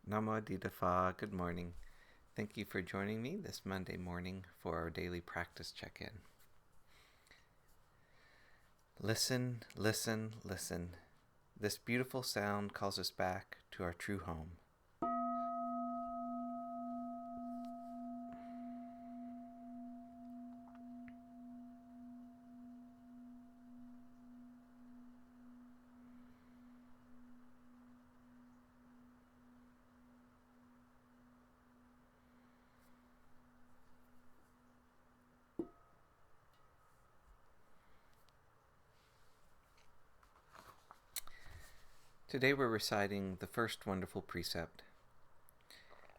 Nammo Phat. Good morning. Thank you for joining me this Monday morning for our daily practice check-in. Listen, listen, listen. This beautiful sound calls us back to our true home. Today we're reciting the first wonderful precept.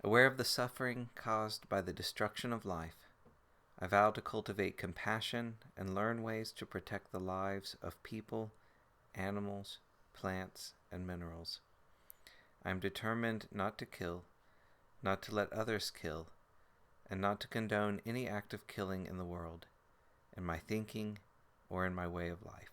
Aware of the suffering caused by the destruction of life, I vow to cultivate compassion and learn ways to protect the lives of people, animals, plants, and minerals. I am determined not to kill, not to let others kill, and not to condone any act of killing in the world, in my thinking or in my way of life.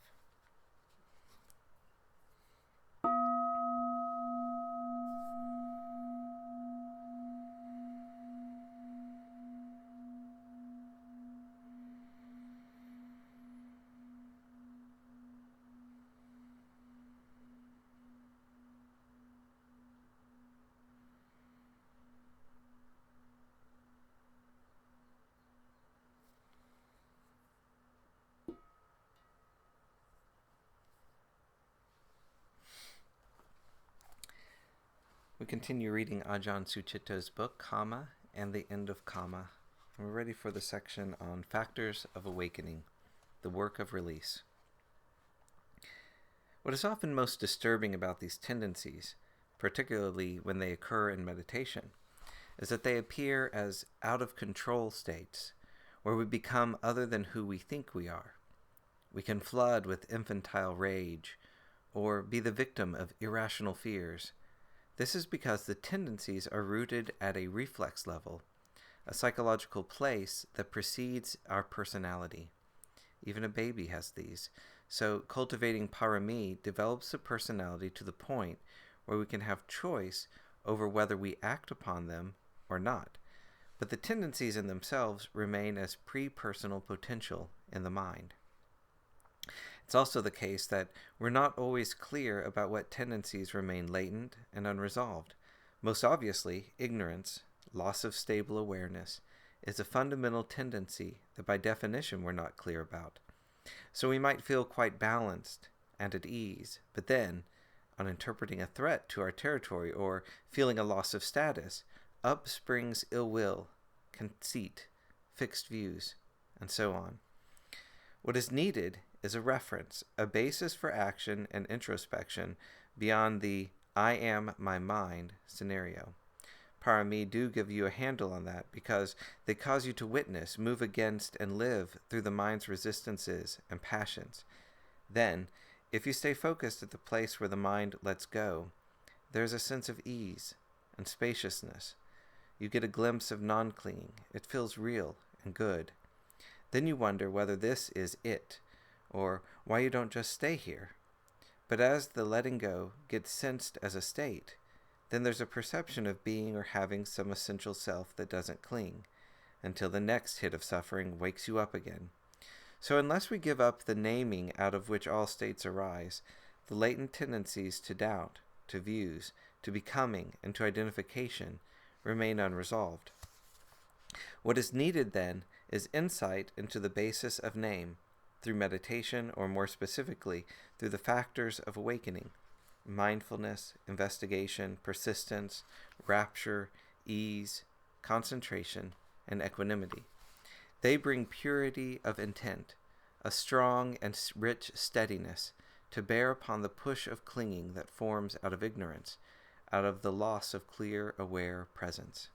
We continue reading Ajahn Sucitto's book, Kamma and the End of Kamma. And we're ready for the section on Factors of Awakening, the work of release. What is often most disturbing about these tendencies, particularly when they occur in meditation, is that they appear as out-of-control states, where we become other than who we think we are. We can flood with infantile rage, or be the victim of irrational fears. This is because the tendencies are rooted at a reflex level, a psychological place that precedes our personality. Even a baby has these, so cultivating parami develops a personality to the point where we can have choice over whether we act upon them or not. But the tendencies in themselves remain as pre-personal potential in the mind. It's also the case that we're not always clear about what tendencies remain latent and unresolved. Most obviously, ignorance, loss of stable awareness, is a fundamental tendency that by definition we're not clear about. So we might feel quite balanced and at ease, but then, on interpreting a threat to our territory or feeling a loss of status, up springs ill will, conceit, fixed views, and so on. What is needed is a reference, a basis for action and introspection beyond the I am my mind scenario. Parami do give you a handle on that because they cause you to witness, move against, and live through the mind's resistances and passions. Then, if you stay focused at the place where the mind lets go, there's a sense of ease and spaciousness. You get a glimpse of non-clinging. It feels real and good. Then you wonder whether this is it, or why you don't just stay here. But as the letting go gets sensed as a state, then there's a perception of being or having some essential self that doesn't cling, until the next hit of suffering wakes you up again. So unless we give up the naming out of which all states arise, the latent tendencies to doubt, to views, to becoming, and to identification remain unresolved. What is needed then is insight into the basis of name, through meditation, or more specifically, through the factors of awakening: mindfulness, investigation, persistence, rapture, ease, concentration, and equanimity. They bring purity of intent, a strong and rich steadiness to bear upon the push of clinging that forms out of ignorance, out of the loss of clear, aware presence.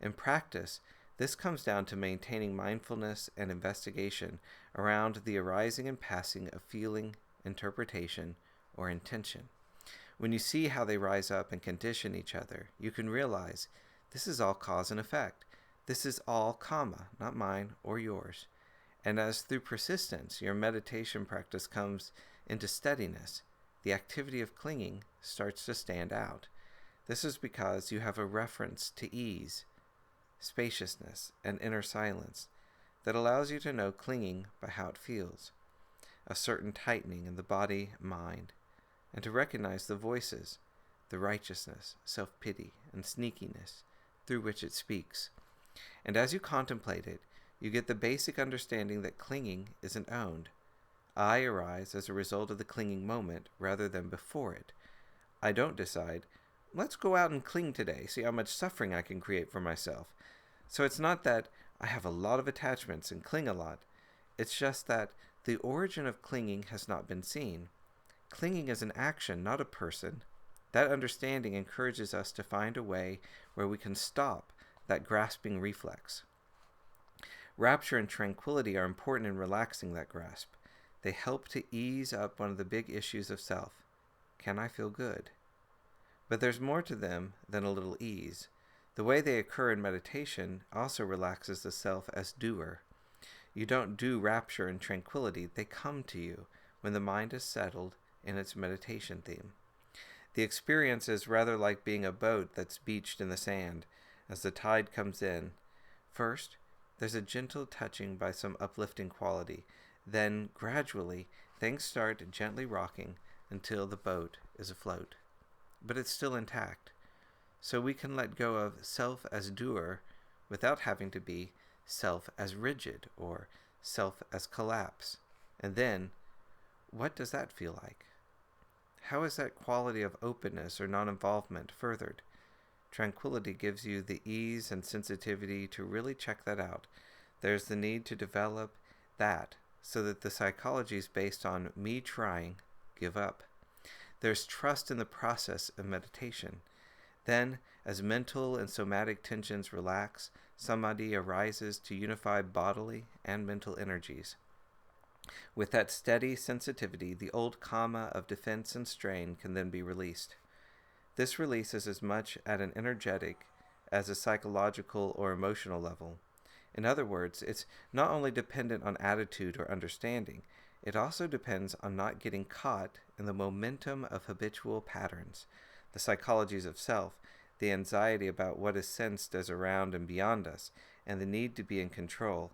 In practice, this comes down to maintaining mindfulness and investigation around the arising and passing of feeling, interpretation, or intention. When you see how they rise up and condition each other, you can realize this is all cause and effect. This is all kamma, not mine or yours. And as through persistence your meditation practice comes into steadiness, the activity of clinging starts to stand out. This is because you have a reference to ease, spaciousness, and inner silence that allows you to know clinging by how it feels, a certain tightening in the body-mind, and to recognize the voices, the righteousness, self-pity, and sneakiness through which it speaks. And as you contemplate it, you get the basic understanding that clinging isn't owned. I arise as a result of the clinging moment rather than before it. I don't decide, let's go out and cling today, see how much suffering I can create for myself. So it's not that I have a lot of attachments and cling a lot. It's just that the origin of clinging has not been seen. Clinging is an action, not a person. That understanding encourages us to find a way where we can stop that grasping reflex. Rapture and tranquility are important in relaxing that grasp. They help to ease up one of the big issues of self. Can I feel good? But there's more to them than a little ease. The way they occur in meditation also relaxes the self as doer. You don't do rapture and tranquility, they come to you when the mind is settled in its meditation theme. The experience is rather like being a boat that's beached in the sand as the tide comes in. First, there's a gentle touching by some uplifting quality. Then, gradually, things start gently rocking until the boat is afloat. But it's still intact. So we can let go of self as doer without having to be self as rigid or self as collapse. And then, what does that feel like? How is that quality of openness or non-involvement furthered? Tranquility gives you the ease and sensitivity to really check that out. There's the need to develop that so that the psychology is based on me trying, give up. There's trust in the process of meditation. Then, as mental and somatic tensions relax, samadhi arises to unify bodily and mental energies. With that steady sensitivity, the old kamma of defense and strain can then be released. This release is as much at an energetic as a psychological or emotional level. In other words, it's not only dependent on attitude or understanding, it also depends on not getting caught in the momentum of habitual patterns, the psychologies of self, the anxiety about what is sensed as around and beyond us, and the need to be in control,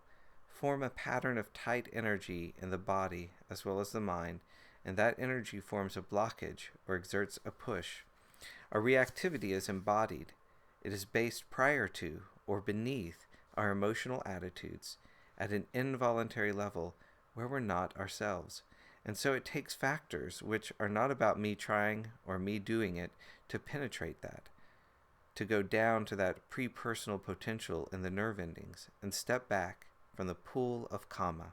form a pattern of tight energy in the body as well as the mind, and that energy forms a blockage or exerts a push. Our reactivity is embodied. It is based prior to or beneath our emotional attitudes at an involuntary level where we're not ourselves. And so it takes factors which are not about me trying or me doing it to penetrate that, to go down to that pre-personal potential in the nerve endings and step back from the pool of kamma.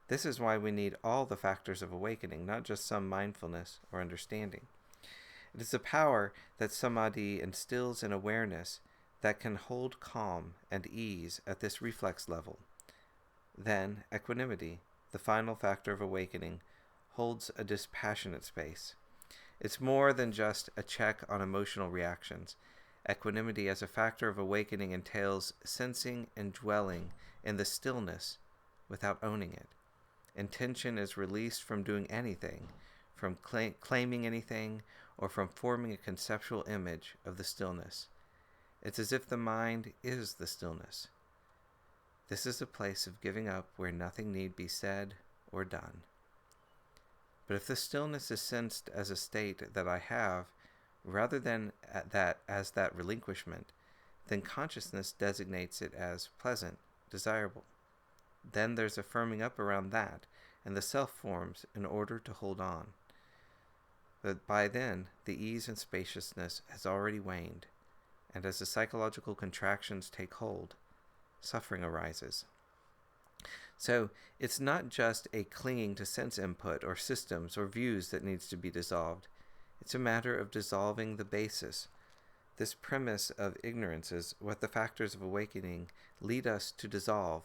This is why we need all the factors of awakening, not just some mindfulness or understanding. It is the power that samadhi instills in awareness that can hold calm and ease at this reflex level. Then, equanimity, the final factor of awakening, holds a dispassionate space. It's more than just a check on emotional reactions. Equanimity as a factor of awakening entails sensing and dwelling in the stillness without owning it. Intention is released from doing anything, from claiming anything, or from forming a conceptual image of the stillness. It's as if the mind is the stillness. This is a place of giving up where nothing need be said or done. But if the stillness is sensed as a state that I have, rather than as that relinquishment, then consciousness designates it as pleasant, desirable. Then there's a firming up around that, and the self forms in order to hold on. But by then, the ease and spaciousness has already waned, and as the psychological contractions take hold, suffering arises. So it's not just a clinging to sense input or systems or views that needs to be dissolved. It's a matter of dissolving the basis. This premise of ignorance is what the factors of awakening lead us to dissolve.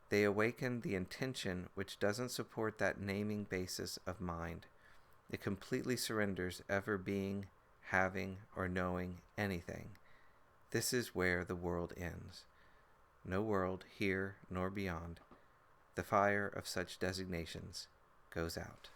They awaken the intention which doesn't support that naming basis of mind. It completely surrenders ever being, having, or knowing anything. This is where the world ends. No world here nor beyond. The fire of such designations goes out.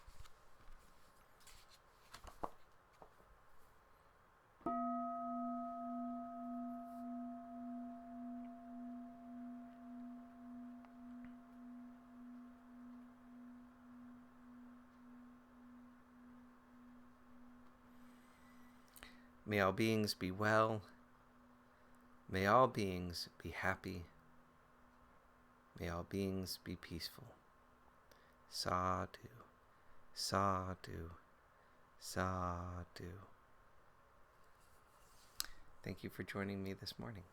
May all beings be well. May all beings be happy. May all beings be peaceful. Sadhu, sadhu, sadhu. Thank you for joining me this morning.